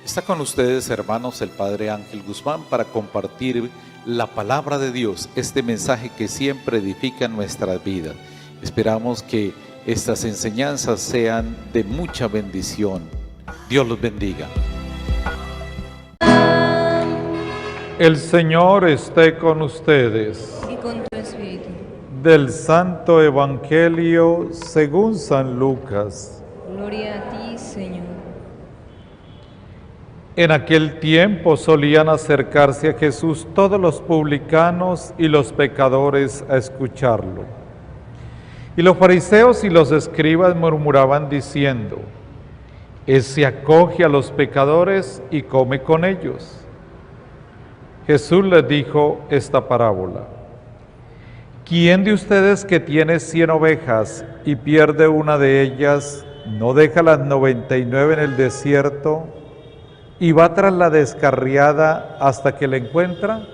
Está con ustedes, hermanos, el Padre Ángel Guzmán para compartir la palabra de Dios, este mensaje que siempre edifica nuestra vida. Esperamos que estas enseñanzas sean de mucha bendición. Dios los bendiga. El Señor esté con ustedes. Y con tu espíritu. Del Santo Evangelio según San Lucas. Gloria a ti, Señor. En aquel tiempo solían acercarse a Jesús todos los publicanos y los pecadores a escucharlo. Y los fariseos y los escribas murmuraban diciendo: Ese acoge a los pecadores y come con ellos. Jesús les dijo esta parábola: ¿Quién de ustedes que tiene 100 ovejas y pierde una de ellas, no deja las 99 en el desierto y va tras la descarriada hasta que la encuentra?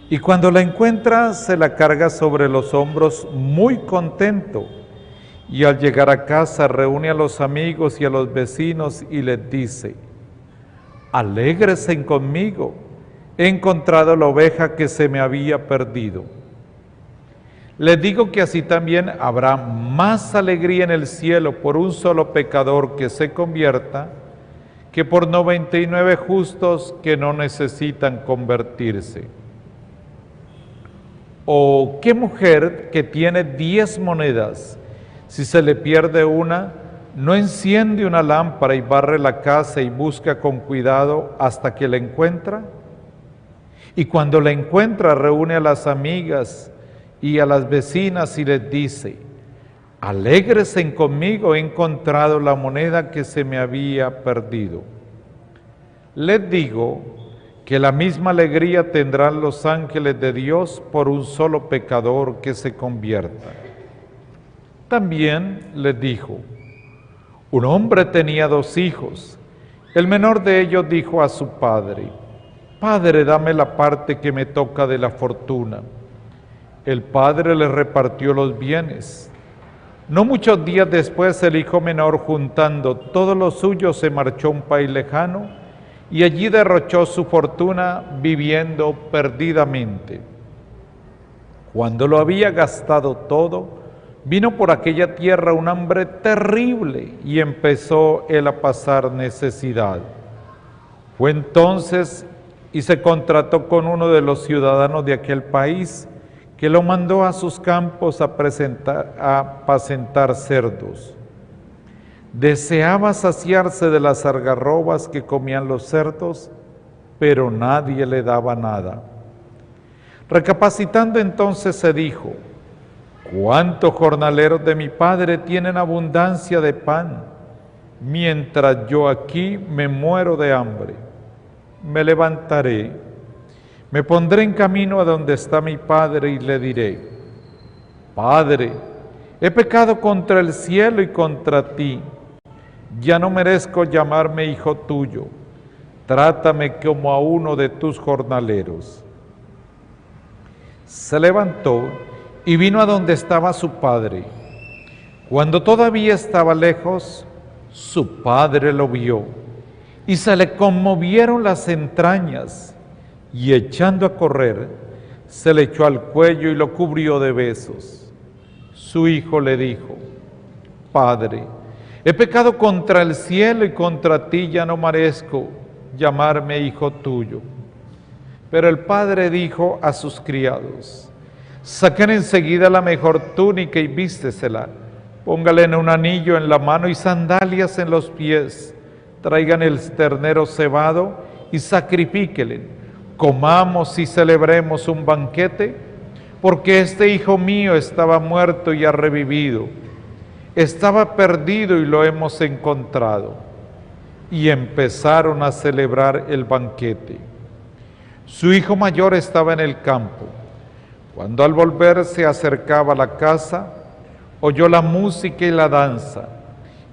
Y cuando la encuentra, se la carga sobre los hombros muy contento, y al llegar a casa reúne a los amigos y a los vecinos y les dice: Alégresen conmigo, he encontrado la oveja que se me había perdido. Les digo que así también habrá más alegría en el cielo por un solo pecador que se convierta, que por 99 justos que no necesitan convertirse. ¿O qué mujer que tiene 10 monedas, si se le pierde una, no enciende una lámpara y barre la casa y busca con cuidado hasta que la encuentra? Y cuando la encuentra, reúne a las amigas y a las vecinas y les dice: Alégresen conmigo, he encontrado la moneda que se me había perdido. Les digo que la misma alegría tendrán los ángeles de Dios por un solo pecador que se convierta. También les dijo: Un hombre tenía 2 hijos. El menor de ellos dijo a su padre: Padre, dame la parte que me toca de la fortuna. El padre le repartió los bienes. No muchos días después, el hijo menor, juntando todo lo suyo, se marchó a un país lejano y allí derrochó su fortuna viviendo perdidamente. Cuando lo había gastado todo, vino por aquella tierra un hambre terrible y empezó él a pasar necesidad. Fue entonces y se contrató con uno de los ciudadanos de aquel país, que lo mandó a sus campos a apacentar cerdos. Deseaba saciarse de las algarrobas que comían los cerdos, pero nadie le daba nada. Recapacitando entonces se dijo: ¿Cuántos jornaleros de mi padre tienen abundancia de pan, mientras yo aquí me muero de hambre? Me levantaré, me pondré en camino a donde está mi padre y le diré: Padre, he pecado contra el cielo y contra ti. Ya no merezco llamarme hijo tuyo. Trátame como a uno de tus jornaleros. Se levantó y vino a donde estaba su padre. Cuando todavía estaba lejos, su padre lo vio y se le conmovieron las entrañas, y echando a correr, se le echó al cuello y lo cubrió de besos. Su hijo le dijo: Padre, he pecado contra el cielo y contra ti, ya no merezco llamarme hijo tuyo. Pero el padre dijo a sus criados: Saquen enseguida la mejor túnica y vístesela, póngale un anillo en la mano y sandalias en los pies, traigan el ternero cebado y sacrifíquele. Comamos y celebremos un banquete, porque este hijo mío estaba muerto y ha revivido, estaba perdido y lo hemos encontrado. Y empezaron a celebrar el banquete. Su hijo mayor estaba en el campo. Cuando al volver se acercaba a la casa, oyó la música y la danza,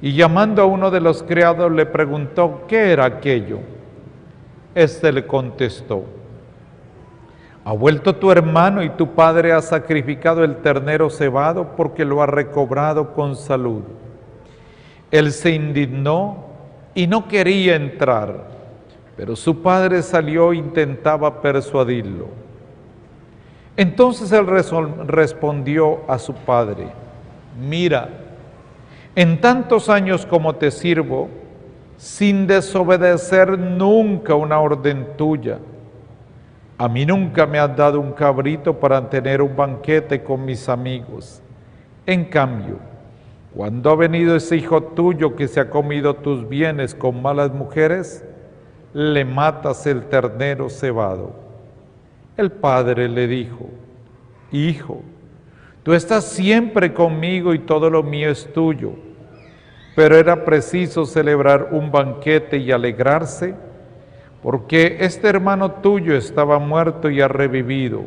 y llamando a uno de los criados le preguntó qué era aquello. Este le contestó: Ha vuelto tu hermano y tu padre ha sacrificado el ternero cebado porque lo ha recobrado con salud. Él se indignó y no quería entrar, pero su padre salió e intentaba persuadirlo. Entonces él respondió a su padre: mira, en tantos años como te sirvo, sin desobedecer nunca una orden tuya, a mí nunca me has dado un cabrito para tener un banquete con mis amigos. En cambio, cuando ha venido ese hijo tuyo que se ha comido tus bienes con malas mujeres, le matas el ternero cebado. El padre le dijo: hijo, tú estás siempre conmigo y todo lo mío es tuyo, pero era preciso celebrar un banquete y alegrarse, porque este hermano tuyo estaba muerto y ha revivido,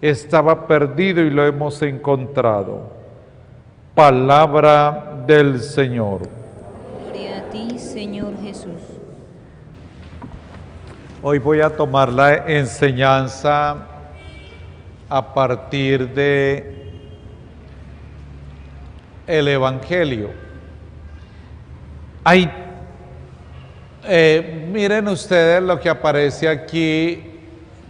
estaba perdido y lo hemos encontrado. Palabra del Señor. Gloria a ti, Señor Jesús. Hoy voy a tomar la enseñanza a partir de el Evangelio. Miren ustedes lo que aparece aquí,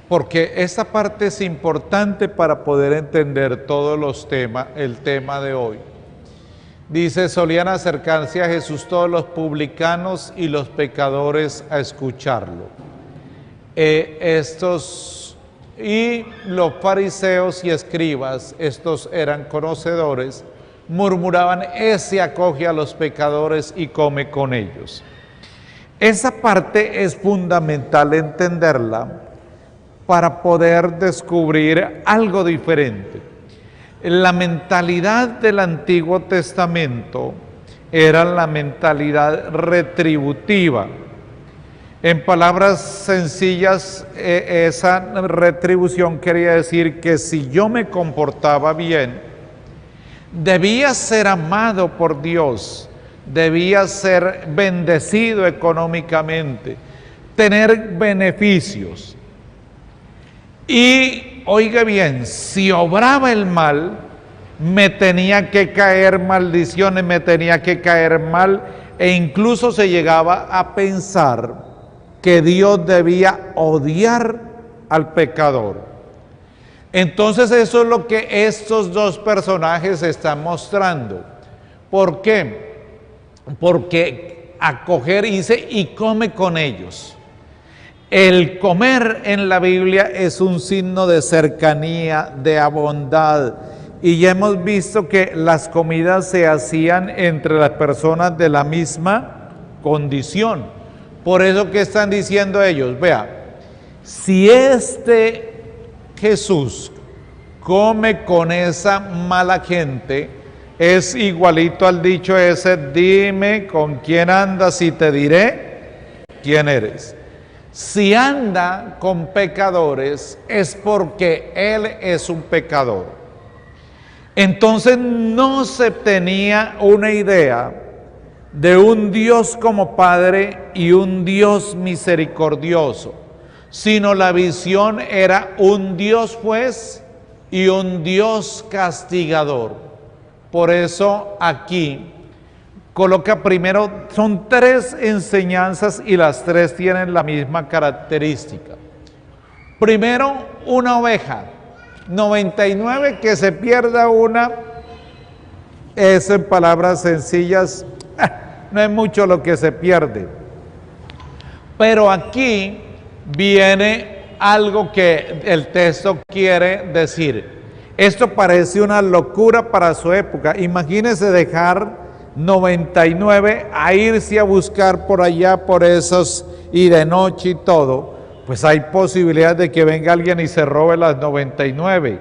porque esta parte es importante para poder entender todos los temas, el tema de hoy. Dice: solían acercarse a Jesús todos los publicanos y los pecadores a escucharlo. Y los fariseos y escribas, estos eran conocedores, murmuraban: ese acoge a los pecadores y come con ellos. Esa parte es fundamental entenderla para poder descubrir algo diferente. La mentalidad del Antiguo Testamento era la mentalidad retributiva. En palabras sencillas, esa retribución quería decir que si yo me comportaba bien, debía ser amado por Dios, debía ser bendecido económicamente, tener beneficios. Y, oiga bien, si obraba el mal, me tenía que caer maldiciones, me tenía que caer mal, e incluso se llegaba a pensar que Dios debía odiar al pecador. Entonces eso es lo que estos dos personajes están mostrando. ¿Por qué? Porque acoger, dice, y come con ellos. El comer en la Biblia es un signo de cercanía, de bondad. Y ya hemos visto que las comidas se hacían entre las personas de la misma condición. Por eso que están diciendo ellos, vea, si este Jesús come con esa mala gente, es igualito al dicho ese: dime con quién andas y te diré quién eres. Si anda con pecadores es porque él es un pecador. Entonces no se tenía una idea de un Dios como Padre y un Dios misericordioso, sino la visión era un Dios juez y un Dios castigador. Por eso aquí coloca primero, son tres enseñanzas y las tres tienen la misma característica. Primero, una oveja, 99 que se pierda una, es en palabras sencillas, no es mucho lo que se pierde. Pero aquí viene algo que el texto quiere decir. Esto parece una locura para su época. Imagínense dejar 99 a irse a buscar por allá, por esos, y de noche y todo. Pues hay posibilidad de que venga alguien y se robe las 99.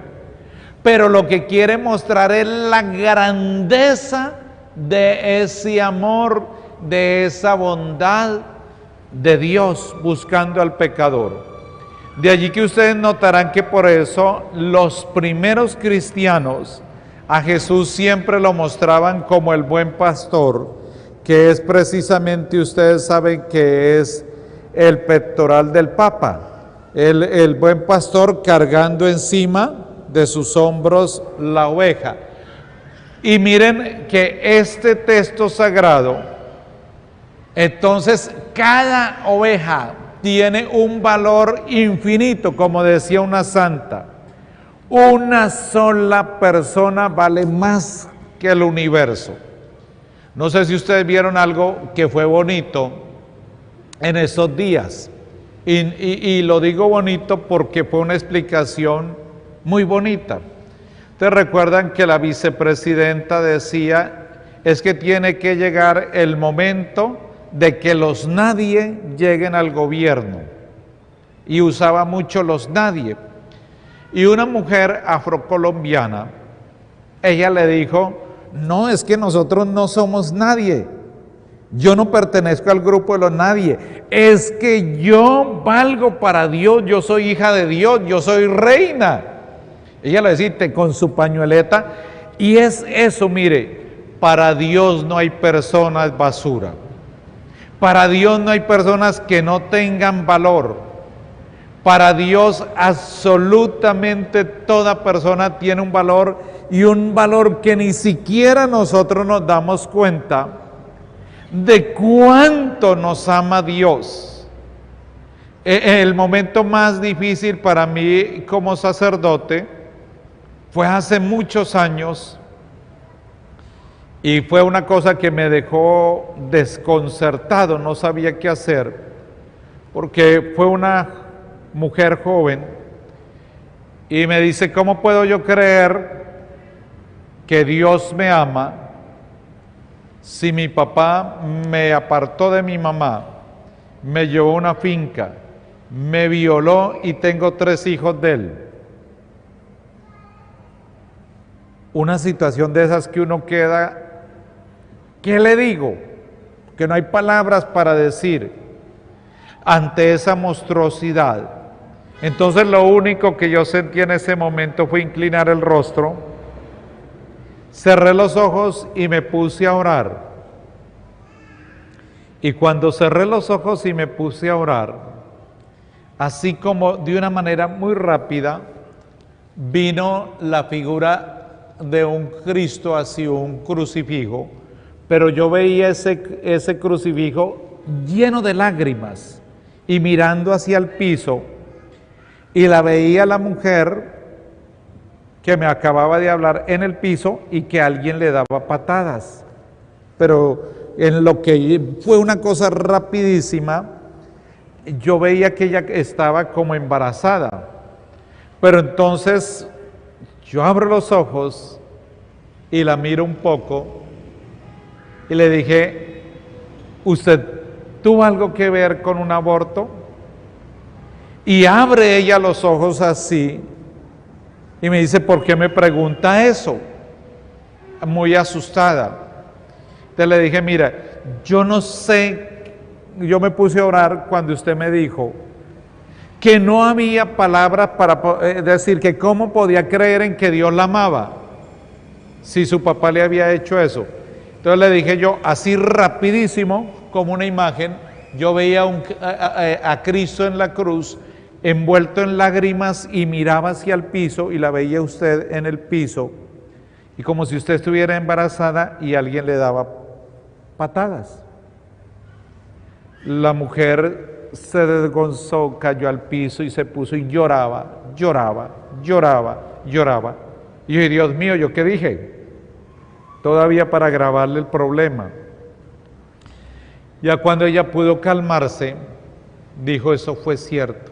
Pero lo que quiere mostrar es la grandeza de ese amor, de esa bondad de Dios buscando al pecador. De allí que ustedes notarán que por eso los primeros cristianos a Jesús siempre lo mostraban como el buen pastor, que es precisamente, ustedes saben que es el pectoral del Papa, el buen pastor cargando encima de sus hombros la oveja. Y miren que este texto sagrado Entonces, cada oveja tiene un valor infinito, como decía una santa. Una sola persona vale más que el universo. No sé si ustedes vieron algo que fue bonito en esos días. Y lo digo bonito porque fue una explicación muy bonita. Ustedes recuerdan que la vicepresidenta decía, es que tiene que llegar el momento de que los nadie lleguen al gobierno. Y usaba mucho los nadie. Y una mujer afrocolombiana, ella le dijo, no, es que nosotros no somos nadie. Yo no pertenezco al grupo de los nadie. Es que yo valgo para Dios, yo soy hija de Dios, yo soy reina. Ella le decía con su pañueleta, y es eso, mire, para Dios no hay personas basura. Para Dios no hay personas que no tengan valor. Para Dios absolutamente toda persona tiene un valor, y un valor que ni siquiera nosotros nos damos cuenta de cuánto nos ama Dios. El momento más difícil para mí como sacerdote fue hace muchos años, y fue una cosa que me dejó desconcertado, no sabía qué hacer, porque fue una mujer joven y me dice, ¿cómo puedo yo creer que Dios me ama si mi papá me apartó de mi mamá, me llevó a una finca, me violó y tengo 3 hijos de él? Una situación de esas que uno queda, ¿qué le digo? Que no hay palabras para decir ante esa monstruosidad. Entonces lo único que yo sentí en ese momento fue inclinar el rostro, cerré los ojos y me puse a orar. Y cuando cerré los ojos y me puse a orar, así como de una manera muy rápida, vino la figura de un Cristo, así un crucifijo, pero yo veía ese crucifijo lleno de lágrimas y mirando hacia el piso, y la veía la mujer que me acababa de hablar en el piso y que alguien le daba patadas. Pero en lo que fue una cosa rapidísima, yo veía que ella estaba como embarazada. Pero entonces yo abro los ojos y la miro un poco y le dije, ¿usted tuvo algo que ver con un aborto? Y abre ella los ojos así y me dice, ¿por qué me pregunta eso? Muy asustada. Entonces le dije, mira, yo no sé, yo me puse a orar cuando usted me dijo que no había palabras para decir que cómo podía creer en que Dios la amaba si su papá le había hecho eso. Entonces le dije yo, así rapidísimo, como una imagen, yo veía a Cristo en la cruz, envuelto en lágrimas, y miraba hacia el piso y la veía usted en el piso, y como si usted estuviera embarazada y alguien le daba patadas. La mujer se desgonzó, cayó al piso y se puso y lloraba. Y yo dije, Dios mío, ¿yo qué dije? Todavía para agravarle el problema. Ya cuando ella pudo calmarse, dijo, eso fue cierto.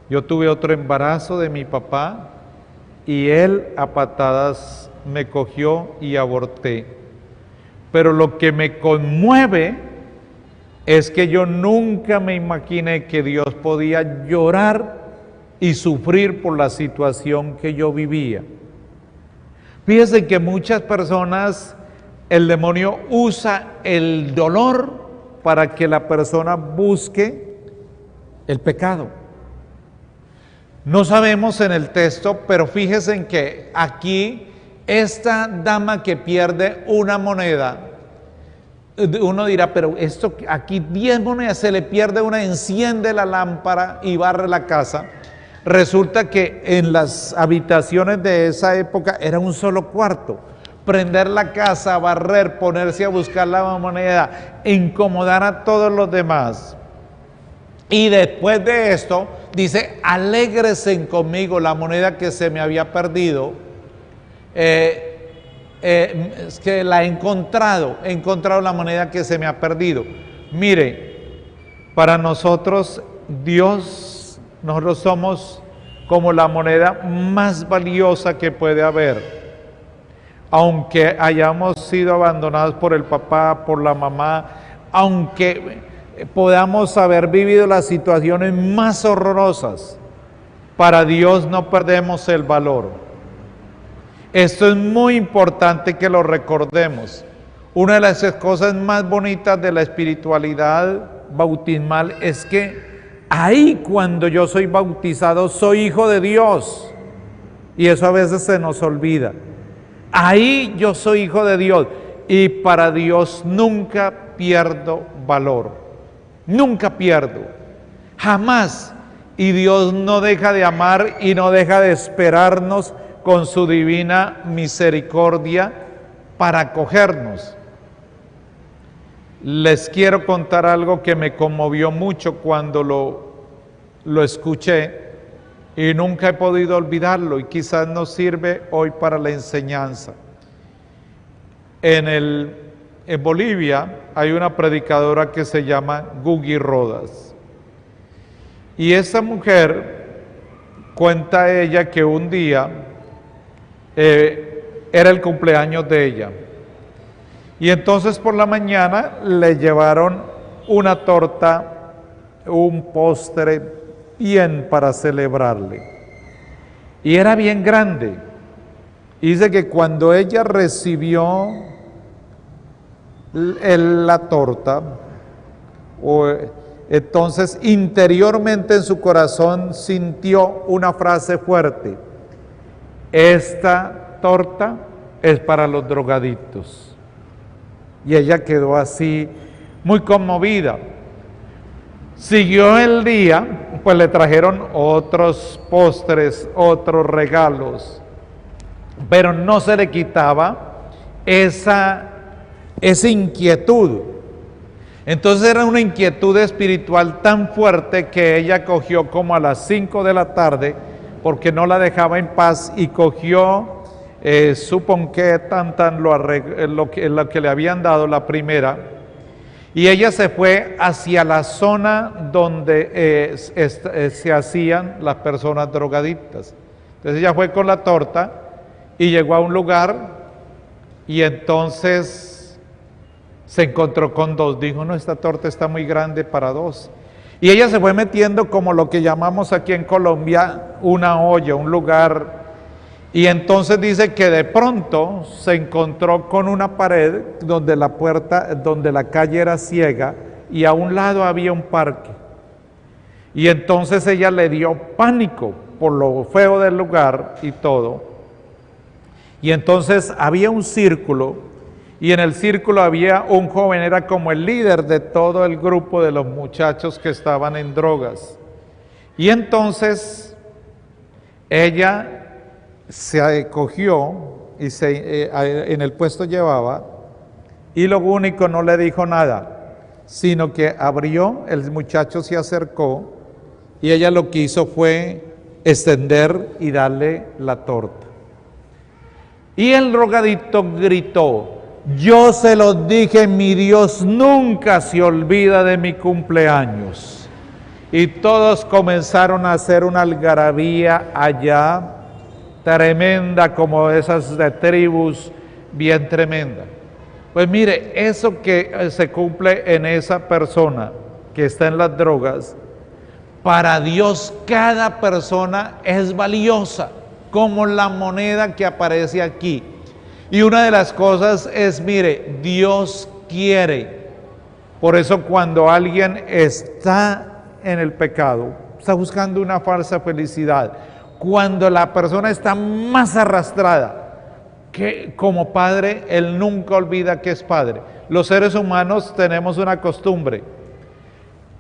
Yo tuve otro embarazo de mi papá y él a patadas me cogió y aborté. Pero lo que me conmueve es que yo nunca me imaginé que Dios podía llorar y sufrir por la situación que yo vivía. Fíjense que muchas personas, el demonio usa el dolor para que la persona busque el pecado. No sabemos en el texto, pero fíjense en que aquí esta dama que pierde una moneda, uno dirá, pero esto aquí 10 monedas, se le pierde una, enciende la lámpara y barre la casa. Resulta que en las habitaciones de esa época era un solo cuarto, prender la casa, barrer, ponerse a buscar la moneda, incomodar a todos los demás. Y después de esto, dice, alégresen conmigo la moneda que se me había perdido, es que la he encontrado la moneda que se me ha perdido. Mire, para nosotros, nosotros somos como la moneda más valiosa que puede haber. Aunque hayamos sido abandonados por el papá, por la mamá, aunque podamos haber vivido las situaciones más horrorosas, para Dios no perdemos el valor. Esto es muy importante que lo recordemos. Una de las cosas más bonitas de la espiritualidad bautismal es que ahí cuando yo soy bautizado soy hijo de Dios, y eso a veces se nos olvida. Ahí yo soy hijo de Dios, y para Dios nunca pierdo valor, nunca pierdo, jamás. Y Dios no deja de amar y no deja de esperarnos con su divina misericordia para acogernos. Les quiero contar algo que me conmovió mucho cuando lo escuché, y nunca he podido olvidarlo, y quizás nos sirve hoy para la enseñanza. En Bolivia hay una predicadora que se llama Gugi Rodas, y esa mujer cuenta ella que un día era el cumpleaños de ella, y entonces por la mañana le llevaron una torta, un postre bien para celebrarle, y era bien grande. Y dice que cuando ella recibió la torta, entonces interiormente en su corazón sintió una frase fuerte: esta torta es para los drogadictos. Y ella quedó así muy conmovida. Siguió el día, pues le trajeron otros postres, otros regalos, pero no se le quitaba esa inquietud. Entonces era una inquietud espiritual tan fuerte que ella cogió como a las 5 de la tarde, porque no la dejaba en paz, y cogió su ponqué, lo que le habían dado la primera, y ella se fue hacia la zona donde se hacían las personas drogadictas. Entonces ella fue con la torta y llegó a un lugar, y entonces se encontró con dos. Dijo, no, esta torta está muy grande para dos. Y ella se fue metiendo como lo que llamamos aquí en Colombia una olla, un lugar. Y entonces dice que de pronto se encontró con una pared donde la calle era ciega, y a un lado había un parque. Y entonces ella le dio pánico por lo feo del lugar y todo. Y entonces había un círculo, y en el círculo había un joven, era como el líder de todo el grupo de los muchachos que estaban en drogas. Y entonces ella se cogió y en el puesto llevaba, y lo único, no le dijo nada, sino que abrió, el muchacho se acercó, y ella lo que hizo fue extender y darle la torta. Y el drogadicto gritó: yo se los dije, mi Dios nunca se olvida de mi cumpleaños. Y todos comenzaron a hacer una algarabía allá, tremenda, como esas de tribus, bien tremenda. Pues mire, eso que se cumple en esa persona que está en las drogas, para Dios cada persona es valiosa, como la moneda que aparece aquí. Y una de las cosas es, mire, Dios quiere. Por eso cuando alguien está en el pecado, está buscando una falsa felicidad, cuando la persona está más arrastrada, que como padre, él nunca olvida que es padre. Los seres humanos tenemos una costumbre: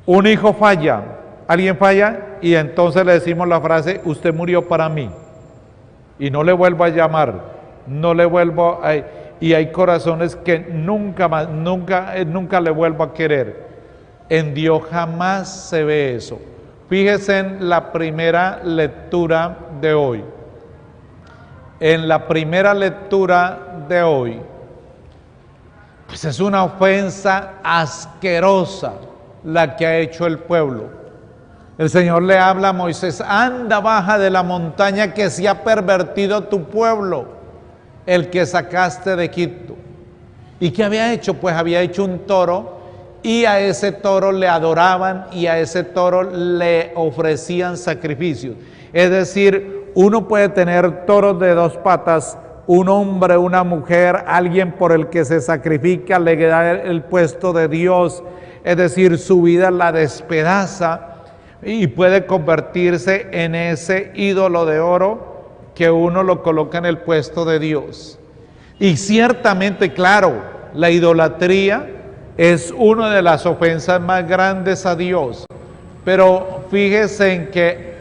un hijo falla, alguien falla, y entonces le decimos la frase: usted murió para mí, y no le vuelvo a llamar. no le vuelvo a... Y hay corazones que nunca más, nunca le vuelvo a querer. En Dios jamás se ve eso. Fíjese en la primera lectura de hoy. En la primera lectura de hoy, pues es una ofensa asquerosa la que ha hecho el pueblo. El Señor le habla a Moisés: anda, baja de la montaña, que se ha pervertido tu pueblo, el que sacaste de Egipto. ¿Y qué había hecho? Pues había hecho un toro, y a ese toro le adoraban, y a ese toro le ofrecían sacrificios. Es decir, uno puede tener toros de dos patas, un hombre, una mujer, alguien por el que se sacrifica, le da el puesto de Dios, es decir, su vida la despedaza y puede convertirse en ese ídolo de oro que uno lo coloca en el puesto de Dios. Y ciertamente, claro, la idolatría es una de las ofensas más grandes a Dios, pero fíjese en que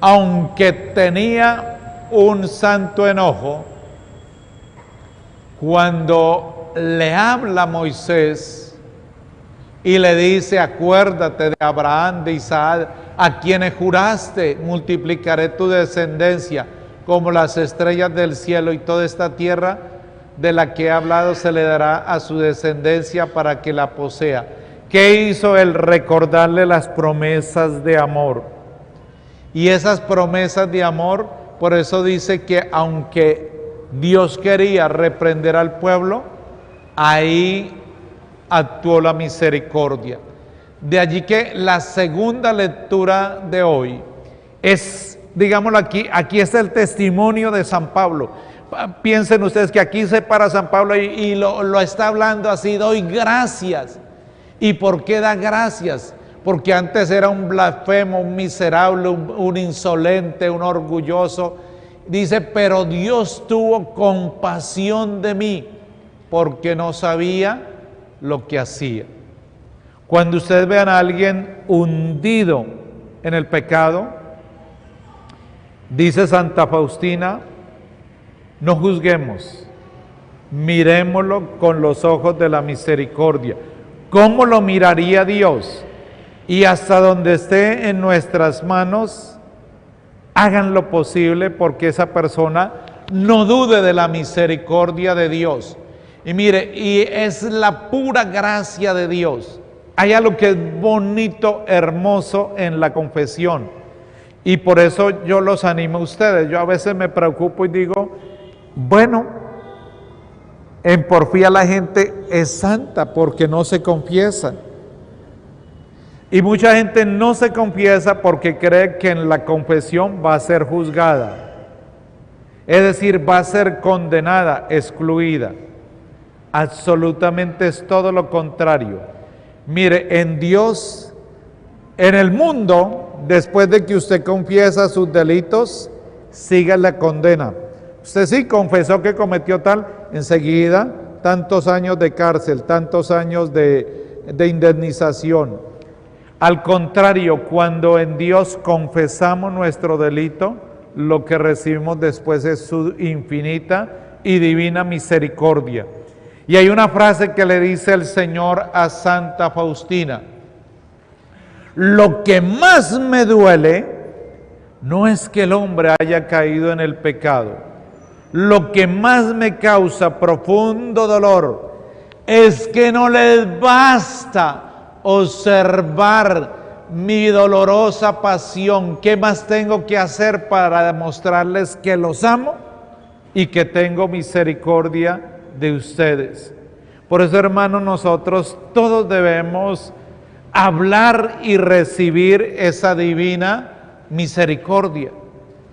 aunque tenía un santo enojo, cuando le habla a Moisés y le dice: acuérdate de Abraham, de Isaac, a quienes juraste, multiplicaré tu descendencia como las estrellas del cielo, y toda esta tierra de la que he hablado se le dará a su descendencia para que la posea. ¿Qué hizo él? Recordarle las promesas de amor. Y esas promesas de amor, por eso dice que aunque Dios quería reprender al pueblo, ahí actuó la misericordia. De allí que la segunda lectura de hoy es, digámoslo aquí está el testimonio de San Pablo. Piensen ustedes que aquí se para San Pablo y lo está hablando así: doy gracias. ¿Y por qué da gracias? Porque antes era un blasfemo, un miserable, un insolente, un orgulloso. Dice: pero Dios tuvo compasión de mí, porque no sabía lo que hacía. Cuando ustedes vean a alguien hundido en el pecado, dice Santa Faustina, no juzguemos, miremoslo con los ojos de la misericordia. ¿Cómo lo miraría Dios? Y hasta donde esté en nuestras manos, hagan lo posible porque esa persona no dude de la misericordia de Dios. Y mire, y es la pura gracia de Dios. Hay algo que es bonito, hermoso en la confesión. Y por eso yo los animo a ustedes. Yo a veces me preocupo y digo, bueno, en Porfía la gente es santa porque no se confiesa. Y mucha gente no se confiesa porque cree que en la confesión va a ser juzgada. Es decir, va a ser condenada, excluida. Absolutamente es todo lo contrario. Mire, en Dios, en el mundo, después de que usted confiesa sus delitos, sigue la condena. Usted sí confesó que cometió tal, enseguida, tantos años de cárcel, tantos años de indemnización. Al contrario, cuando en Dios confesamos nuestro delito, lo que recibimos después es su infinita y divina misericordia. Y hay una frase que le dice el Señor a Santa Faustina: lo que más me duele no es que el hombre haya caído en el pecado. Lo que más me causa profundo dolor es que no les basta observar mi dolorosa pasión. ¿Qué más tengo que hacer para demostrarles que los amo y que tengo misericordia de ustedes? Por eso, hermanos, nosotros todos debemos hablar y recibir esa divina misericordia.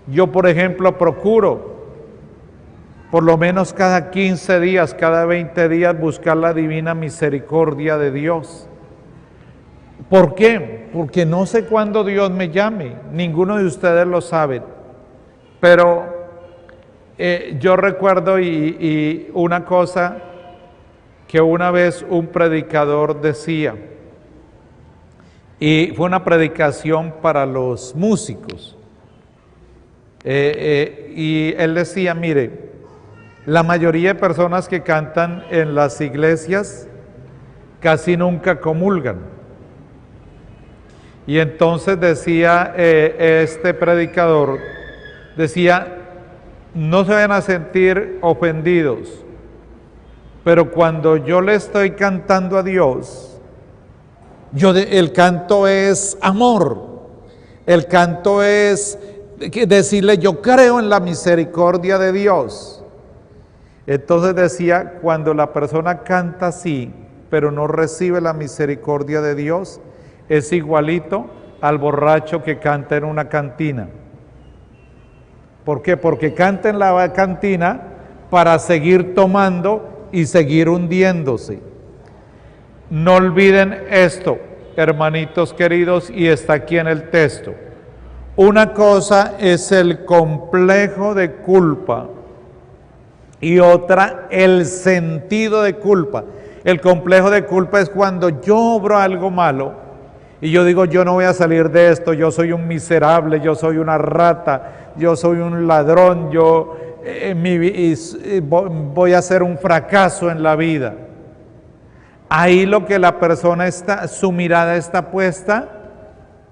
Yo, por ejemplo, procuro por lo menos cada 15 días, cada 20 días, buscar la divina misericordia de Dios. ¿Por qué? Porque no sé cuándo Dios me llame, ninguno de ustedes lo sabe. Pero yo recuerdo y una cosa que una vez un predicador decía, y fue una predicación para los músicos, y él decía, mire, La mayoría de personas que cantan en las iglesias casi nunca comulgan. Y entonces decía este predicador, decía, no se van a sentir ofendidos, pero cuando yo le estoy cantando a Dios, el canto es amor, el canto es decirle yo creo en la misericordia de Dios. Entonces decía, cuando la persona canta así, pero no recibe la misericordia de Dios, es igualito al borracho que canta en una cantina. ¿Por qué? Porque canta en la cantina para seguir tomando y seguir hundiéndose. No olviden esto, hermanitos queridos, y está aquí en el texto. Una cosa es el complejo de culpa y otra el sentido de culpa. El complejo de culpa es cuando yo obro algo malo y yo digo, yo no voy a salir de esto, yo soy un miserable, yo soy una rata, yo soy un ladrón, yo voy a ser un fracaso en la vida. Ahí lo que la persona está, su mirada está puesta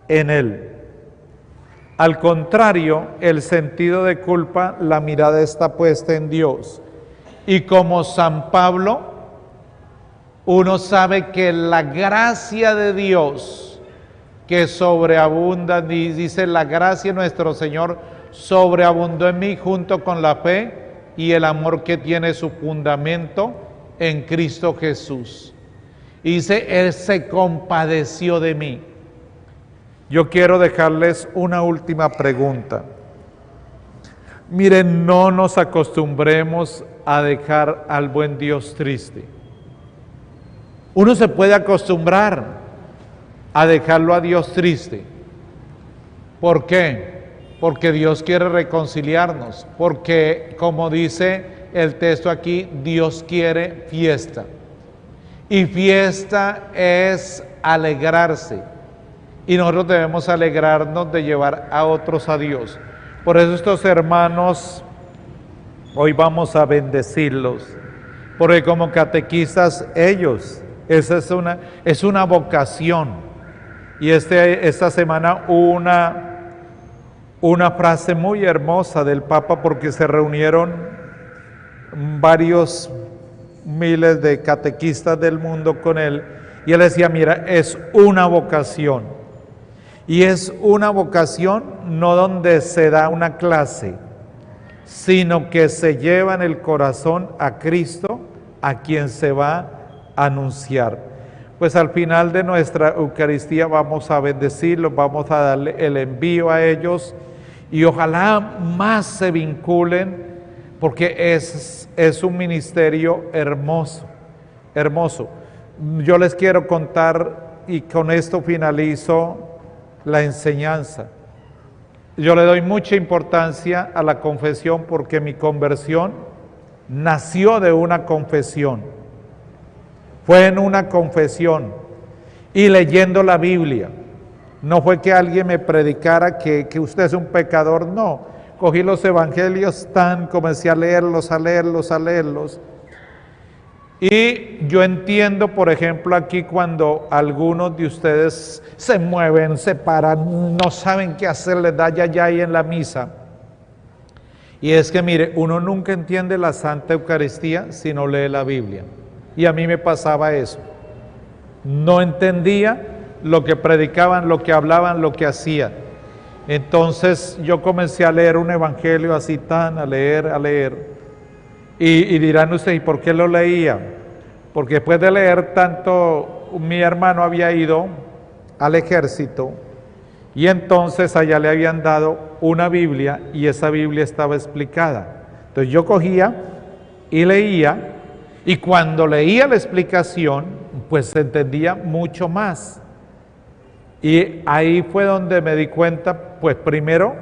en él. Al contrario, el sentido de culpa, la mirada está puesta en Dios. Y como San Pablo, uno sabe que la gracia de Dios que sobreabunda, dice la gracia de nuestro Señor sobreabundó en mí junto con la fe y el amor que tiene su fundamento en Cristo Jesús. Y dice, Él se compadeció de mí. Yo quiero dejarles una última pregunta. Miren, no nos acostumbremos a dejar al buen Dios triste. Uno se puede acostumbrar a dejarlo a Dios triste. ¿Por qué? Porque Dios quiere reconciliarnos, porque como dice el texto aquí, Dios quiere fiesta. Y fiesta es alegrarse. Y nosotros debemos alegrarnos de llevar a otros a Dios. Por eso estos hermanos, hoy vamos a bendecirlos, porque como catequistas ellos, esa es una vocación. Y esta semana una frase muy hermosa del Papa, porque se reunieron varios miles de catequistas del mundo con él, y él decía, mira, es una vocación. Y es una vocación no donde se da una clase, sino que se lleva en el corazón a Cristo, a quien se va a anunciar. Pues al final de nuestra Eucaristía vamos a bendecirlos, vamos a darle el envío a ellos y ojalá más se vinculen, porque es un ministerio hermoso, hermoso. Yo les quiero contar, y con esto finalizo, la enseñanza. Yo le doy mucha importancia a la confesión porque mi conversión nació de una confesión. Fue en una confesión y leyendo la Biblia. No fue que alguien me predicara que usted es un pecador, no. Cogí los evangelios, comencé a leerlos. Y yo entiendo, por ejemplo, aquí cuando algunos de ustedes se mueven, se paran, no saben qué hacer, les da ya ahí en la misa. Y es que mire, uno nunca entiende la Santa Eucaristía si no lee la Biblia. Y a mí me pasaba eso. No entendía lo que predicaban, lo que hablaban, lo que hacían. Entonces yo comencé a leer un evangelio así a leer. Y dirán ustedes, ¿y por qué lo leía? Porque después de leer tanto, mi hermano había ido al ejército y entonces allá le habían dado una Biblia y esa Biblia estaba explicada. Entonces yo cogía y leía, y cuando leía la explicación, pues se entendía mucho más. Y ahí fue donde me di cuenta, pues primero,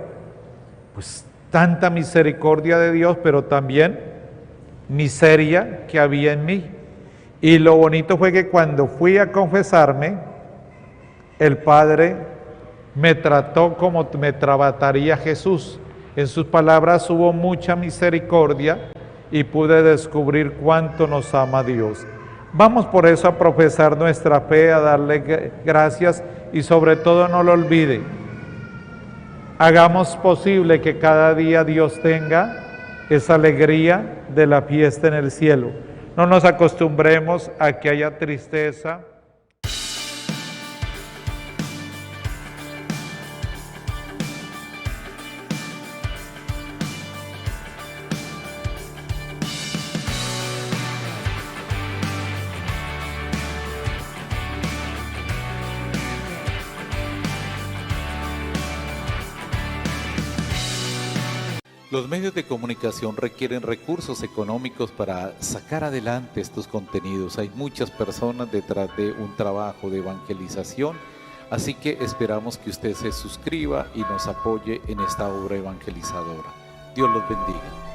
pues tanta misericordia de Dios, pero también miseria que había en mí. Y lo bonito fue que cuando fui a confesarme, el Padre me trató como me trataría Jesús. En sus palabras hubo mucha misericordia y pude descubrir cuánto nos ama Dios. Vamos por eso a profesar nuestra fe, a darle gracias y sobre todo no lo olvide. Hagamos posible que cada día Dios tenga esa alegría de la fiesta en el cielo. No nos acostumbremos a que haya tristeza. Los medios de comunicación requieren recursos económicos para sacar adelante estos contenidos. Hay muchas personas detrás de un trabajo de evangelización, así que esperamos que usted se suscriba y nos apoye en esta obra evangelizadora. Dios los bendiga.